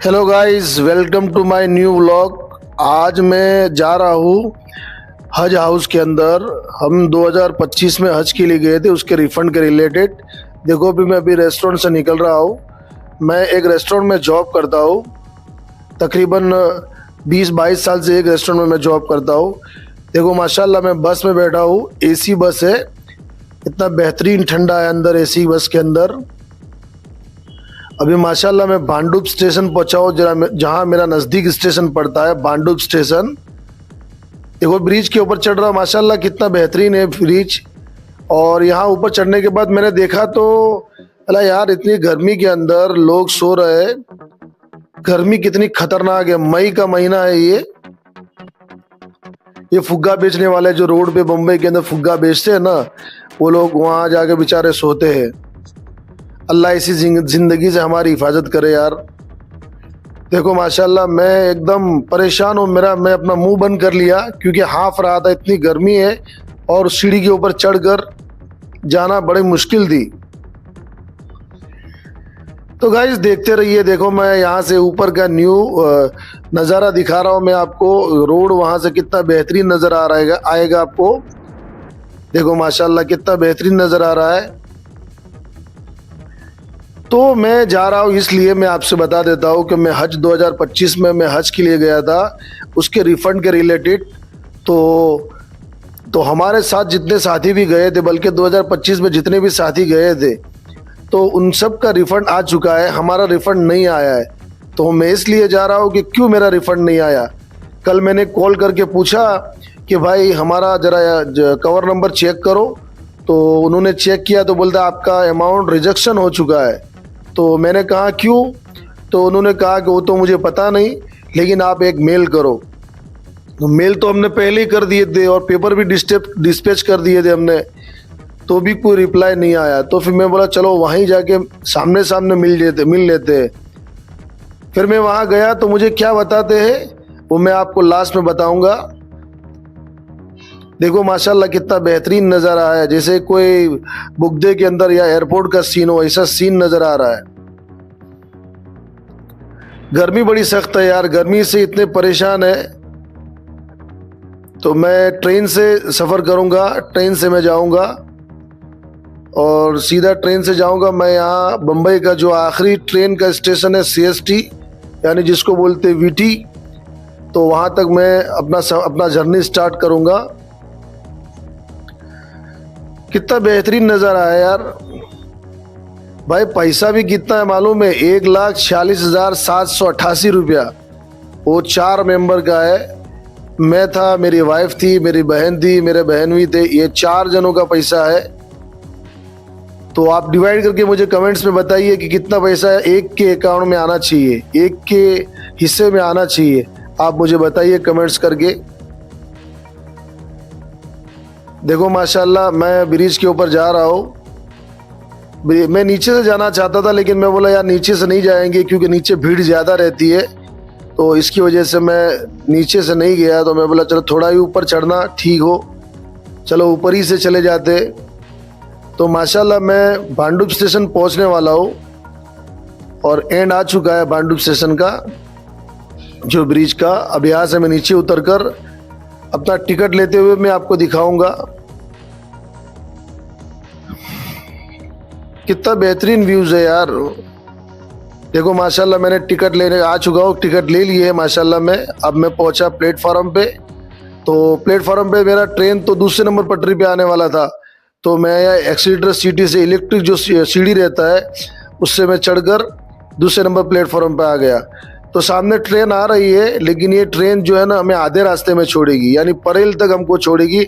Hello guys, welcome to my new vlog. आज मैं जा रहा हूँ हज हाउस के अंदर। हम 2025 में हज के लिए गए थे, उसके रिफंड के रिलेटेड। देखो मैं अभी रेस्टोरेंट से निकल रहा हूँ। मैं एक रेस्टोरेंट में जॉब करता हूँ, तकरीबन 20-22 साल से एक रेस्टोरेंट में मैं जॉब करता हूँ। देखो माशाल्लाह, मैं बस में बैठा हूँ, एसी बस है, इतना बेहतरीन ठंडा है अंदर एसी बस के अंदर। अभी माशाल्लाह मैं भांडुप स्टेशन पहुंचा हूँ, जहाँ मेरा नज़दीक स्टेशन पड़ता है, भांडुप स्टेशन। देखो ब्रिज के ऊपर चढ़ रहा, माशाल्लाह कितना बेहतरीन है ब्रिज। और यहाँ ऊपर चढ़ने के बाद मैंने देखा तो अला यार, इतनी गर्मी के अंदर लोग सो रहे हैं। गर्मी कितनी खतरनाक है, मई का महीना है ये फुग्गा बेचने वाले जो रोड पे बम्बई के अंदर फुग्गा बेचते हैं ना, वो लोग वहाँ जाके बेचारे सोते हैं। अल्लाह इसी जिंदगी से हमारी हिफाजत करे यार। देखो माशाल्लाह मैं एकदम परेशान हूँ। मैं अपना मुंह बंद कर लिया क्योंकि हाफ रहा था, इतनी गर्मी है और सीढ़ी के ऊपर चढ़कर जाना बड़ी मुश्किल थी। तो गाइस देखते रहिए। देखो मैं यहाँ से ऊपर का न्यू नज़ारा दिखा रहा हूँ मैं आपको। रोड वहाँ से कितना बेहतरीन नज़र आएगा आपको। देखो माशाल्लाह कितना बेहतरीन नज़र आ रहा है। तो मैं जा रहा हूँ, इसलिए मैं आपसे बता देता हूँ कि मैं हज 2025 में मैं हज के लिए गया था, उसके रिफ़ंड के रिलेटेड। तो हमारे साथ जितने साथी भी गए थे, बल्कि 2025 में जितने भी साथी गए थे, तो उन सब का रिफ़ंड आ चुका है, हमारा रिफ़ंड नहीं आया है। तो मैं इसलिए जा रहा हूँ कि क्यों मेरा रिफ़ंड नहीं आया। कल मैंने कॉल करके पूछा कि भाई हमारा ज़रा कवर नंबर चेक करो। तो उन्होंने चेक किया तो बोलता आपका अमाउंट रिजेक्शन हो चुका है। तो मैंने कहा क्यों? तो उन्होंने कहा कि वो तो मुझे पता नहीं, लेकिन आप एक मेल करो। तो मेल तो हमने पहले ही कर दिए थे और पेपर भी डिस्पैच कर दिए थे हमने, तो भी कोई रिप्लाई नहीं आया। तो फिर मैं बोला चलो वहीं जाके सामने सामने मिल लेते। फिर मैं वहाँ गया तो मुझे क्या बताते हैं वो मैं आपको लास्ट में बताऊंगा। देखो माशाल्लाह कितना बेहतरीन नज़ारा है, जैसे कोई बुगदे के अंदर या एयरपोर्ट का सीन हो, ऐसा सीन नज़र आ रहा है। गर्मी बड़ी सख्त है यार, गर्मी से इतने परेशान है। तो मैं ट्रेन से सफ़र करूंगा, ट्रेन से मैं जाऊंगा और सीधा ट्रेन से जाऊंगा मैं यहाँ बम्बई का जो आखिरी ट्रेन का स्टेशन है CST, यानी जिसको बोलते हैं VT। तो वहाँ तक मैं अपना जर्नी स्टार्ट करूंगा। कितना बेहतरीन नज़ारा है यार। भाई पैसा भी कितना है मालूम है? 1,46,788 रुपया। वो 4 मेंबर का है। मैं था, मेरी वाइफ थी, मेरी बहन थी, मेरे बहन भी थे, ये 4 जनों का पैसा है। तो आप डिवाइड करके मुझे कमेंट्स में बताइए कि कितना पैसा है एक के अकाउंट में आना चाहिए, एक के हिस्से में आना चाहिए। आप मुझे बताइए कमेंट्स करके। देखो माशाल्लाह मैं ब्रिज के ऊपर जा रहा हूँ। मैं नीचे से जाना चाहता था, लेकिन मैं बोला यार नीचे से नहीं जाएंगे क्योंकि नीचे भीड़ ज़्यादा रहती है, तो इसकी वजह से मैं नीचे से नहीं गया। तो मैं बोला चलो थोड़ा ही ऊपर चढ़ना ठीक हो, चलो ऊपर ही से चले जाते। तो माशाल्लाह मैं भांडुप स्टेशन पहुंचने वाला हूँ और एंड आ चुका है भांडुप स्टेशन का, जो ब्रिज का। अब यहाँ से मैं नीचे उतरकर अपना टिकट लेते हुए मैं आपको दिखाऊंगा। कितना बेहतरीन व्यूज है यार। देखो माशाल्लाह मैंने टिकट लेने आ चुका हूँ, टिकट ले लिए है माशाल्लाह मैं। अब मैं पहुंचा प्लेटफॉर्म पे। तो प्लेटफॉर्म पे मेरा ट्रेन तो दूसरे नंबर पटरी पे आने वाला था। तो मैं एक्सीटर सिटी से इलेक्ट्रिक जो सीढ़ी रहता है उससे मैं चढ़कर दूसरे नंबर प्लेटफॉर्म पे आ गया। तो सामने ट्रेन आ रही है, लेकिन ये ट्रेन जो है ना हमें आधे रास्ते में छोड़ेगी, यानी परेल तक हमको छोड़ेगी।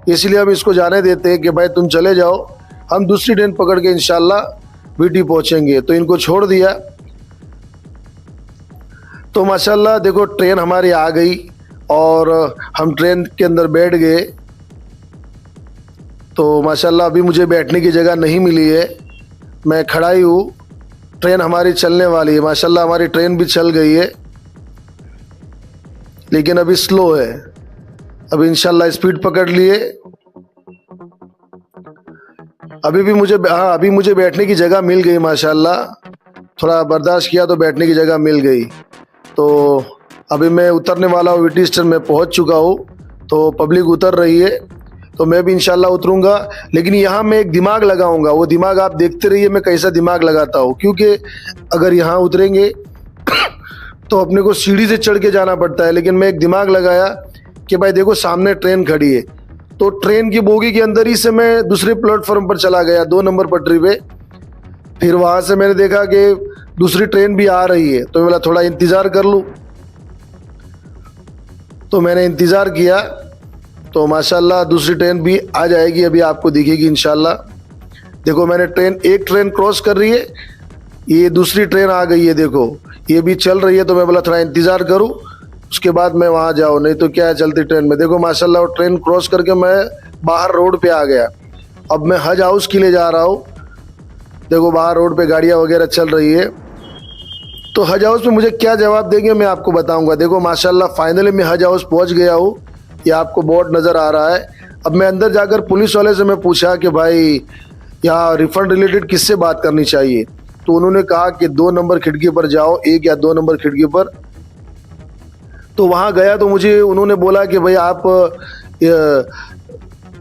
इसलिए हम इसको जाने देते हैं कि भाई तुम चले जाओ, हम दूसरी ट्रेन पकड़ के इंशाल्लाह VT पहुंचेंगे। तो इनको छोड़ दिया। तो माशाल्लाह देखो ट्रेन हमारी आ गई और हम ट्रेन के अंदर बैठ गए। तो माशाल्लाह अभी मुझे बैठने की जगह नहीं मिली है, मैं खड़ा ही हूँ। ट्रेन हमारी चलने वाली है, माशाल्लाह हमारी ट्रेन भी चल गई है, लेकिन अभी स्लो है। अभी इंशाल्लाह स्पीड पकड़ लिए। अभी मुझे बैठने की जगह मिल गई माशाल्लाह। थोड़ा बर्दाश्त किया तो बैठने की जगह मिल गई। तो अभी मैं उतरने वाला हूँ, वीटी स्टेशन में पहुँच चुका हूँ। तो पब्लिक उतर रही है, तो मैं भी इंशाल्लाह उतरूंगा। लेकिन यहाँ मैं एक दिमाग लगाऊंगा, वो दिमाग आप देखते रहिए मैं कैसा दिमाग लगाता हूँ। क्योंकि अगर यहाँ उतरेंगे तो अपने को सीढ़ी से चढ़ के जाना पड़ता है, लेकिन मैं एक दिमाग लगाया कि भाई देखो सामने ट्रेन खड़ी है, तो ट्रेन की बोगी के अंदर ही से मैं दूसरे प्लेटफॉर्म पर चला गया, 2 नंबर पटरी पे। फिर वहाँ से मैंने देखा कि दूसरी ट्रेन भी आ रही है, तो मैं बोला थोड़ा इंतज़ार कर लूँ। तो मैंने इंतज़ार किया, तो माशाल्लाह दूसरी ट्रेन भी आ जाएगी, अभी आपको दिखेगी इंशाल्लाह। देखो मैंने एक ट्रेन क्रॉस कर रही है, ये दूसरी ट्रेन आ गई है, देखो ये भी चल रही है। तो मैं बोला थोड़ा इंतज़ार करूँ, उसके बाद मैं वहाँ जाऊँ, नहीं तो क्या है चलती ट्रेन में। देखो माशाल्लाह वो ट्रेन क्रॉस करके मैं बाहर रोड पे आ गया। अब मैं हज हाउस के लिए जा रहा हूँ। देखो बाहर रोड पे गाड़ियाँ वगैरह चल रही है। तो हज हाउस में मुझे क्या जवाब देंगे मैं आपको बताऊँगा। देखो माशाल्लाह फाइनली मैं हज हाउस पहुँच गया हूँ। ये आपको बोर्ड नज़र आ रहा है। अब मैं अंदर जाकर पुलिस वाले से मैं पूछा कि भाई यहाँ रिफंड रिलेटेड किससे बात करनी चाहिए। तो उन्होंने कहा कि 2 नंबर खिड़की पर जाओ, 1 या 2 नंबर खिड़की पर। तो वहाँ गया तो मुझे उन्होंने बोला कि भाई आप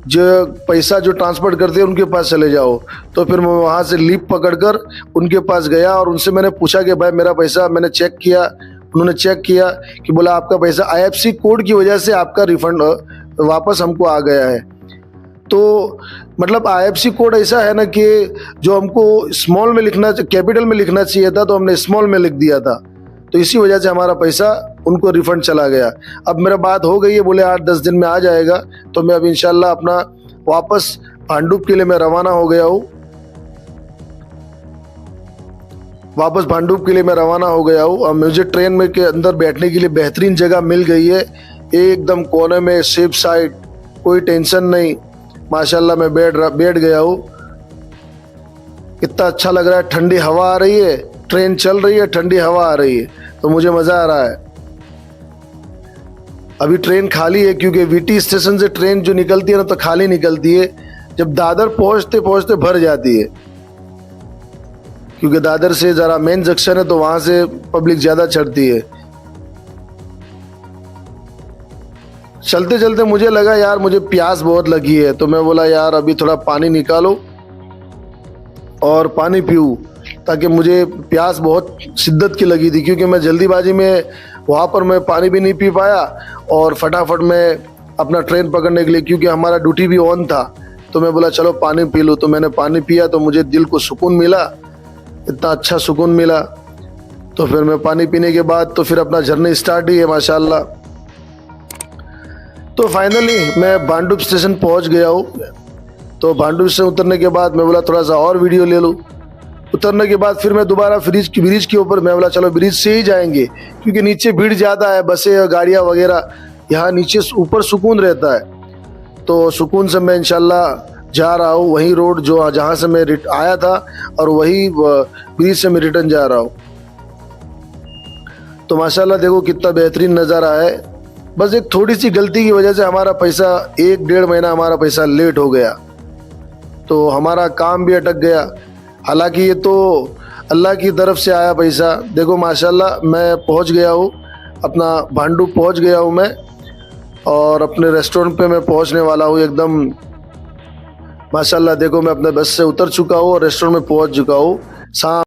जो पैसा जो ट्रांसफर करते हैं उनके पास चले जाओ। तो फिर मैं वहाँ से लीप पकड़कर उनके पास गया और उनसे मैंने पूछा कि भाई मेरा पैसा, मैंने चेक किया, उन्होंने चेक किया कि बोला आपका पैसा IFSC कोड की वजह से आपका रिफंड वापस हमको आ गया है। तो मतलब IFSC कोड ऐसा है ना कि जो हमको स्मॉल में लिखना, कैपिटल में लिखना चाहिए था, तो हमने स्मॉल में लिख दिया था, तो इसी वजह से हमारा पैसा उनको रिफंड चला गया। अब मेरा बात हो गई है, बोले 8-10 दिन में आ जाएगा। तो मैं अब इंशाल्लाह अपना वापस भांडुप के लिए मैं रवाना हो गया हूँ। वापस भांडुप के लिए मैं रवाना हो गया हूँ। अब मुझे ट्रेन में के अंदर बैठने के लिए बेहतरीन जगह मिल गई है, एकदम कोने में, सेफ साइड, कोई टेंशन नहीं। माशाल्लाह मैं बैठ गया हूँ। कितना अच्छा लग रहा है, ठंडी हवा आ रही है, ट्रेन चल रही है, ठंडी हवा आ रही है, तो मुझे मज़ा आ रहा है। अभी ट्रेन खाली है क्योंकि वीटी स्टेशन से ट्रेन जो निकलती है ना तो खाली निकलती है, जब दादर पहुंचते पहुंचते भर जाती है। क्योंकि दादर से ज़रा मेन जंक्शन है तो वहाँ से पब्लिक ज़्यादा चढ़ती है। चलते चलते मुझे लगा यार मुझे प्यास बहुत लगी है, तो मैं बोला यार अभी थोड़ा पानी निकालो और पानी पीऊँ, ताकि मुझे प्यास बहुत शिद्दत की लगी थी। क्योंकि मैं जल्दीबाजी में वहाँ पर मैं पानी भी नहीं पी पाया और फटाफट मैं अपना ट्रेन पकड़ने के लिए, क्योंकि हमारा ड्यूटी भी ऑन था, तो मैं बोला चलो पानी पी लूँ। तो मैंने पानी पिया तो मुझे दिल को सुकून मिला, इतना अच्छा सुकून मिला। तो फिर मैं पानी पीने के बाद तो फिर अपना जर्नी स्टार्ट ही है माशाल्लाह। तो फाइनली मैं भांडुप स्टेशन पहुंच गया हूँ। तो भांडुप से उतरने के बाद मैं बोला थोड़ा सा और वीडियो ले लूँ। उतरने के बाद फिर मैं दोबारा ब्रिज के ऊपर, मैं बोला चलो ब्रिज से ही जाएंगे, क्योंकि नीचे भीड़ ज़्यादा है, बसें और गाड़ियाँ वगैरह। यहाँ नीचे ऊपर सुकून रहता है। तो सुकून से मैं इंशाल्लाह जा रहा हूँ, वही रोड जो जहाँ से मैं आया था और वही ब्रिज से मैं रिटर्न जा रहा हूँ। तो माशाल्लाह देखो कितना बेहतरीन नज़ारा है। बस एक थोड़ी सी गलती की वजह से हमारा पैसा 1-1.5 महीना हमारा पैसा लेट हो गया, तो हमारा काम भी अटक गया। हालांकि ये तो अल्लाह की तरफ से आया पैसा। देखो माशाल्लाह मैं पहुंच गया हूँ, अपना भांडुप पहुंच गया हूँ मैं, और अपने रेस्टोरेंट पे मैं पहुंचने वाला हूँ एकदम। माशाल्लाह देखो मैं अपने बस से उतर चुका हूँ और रेस्टोरेंट में पहुंच चुका हूँ।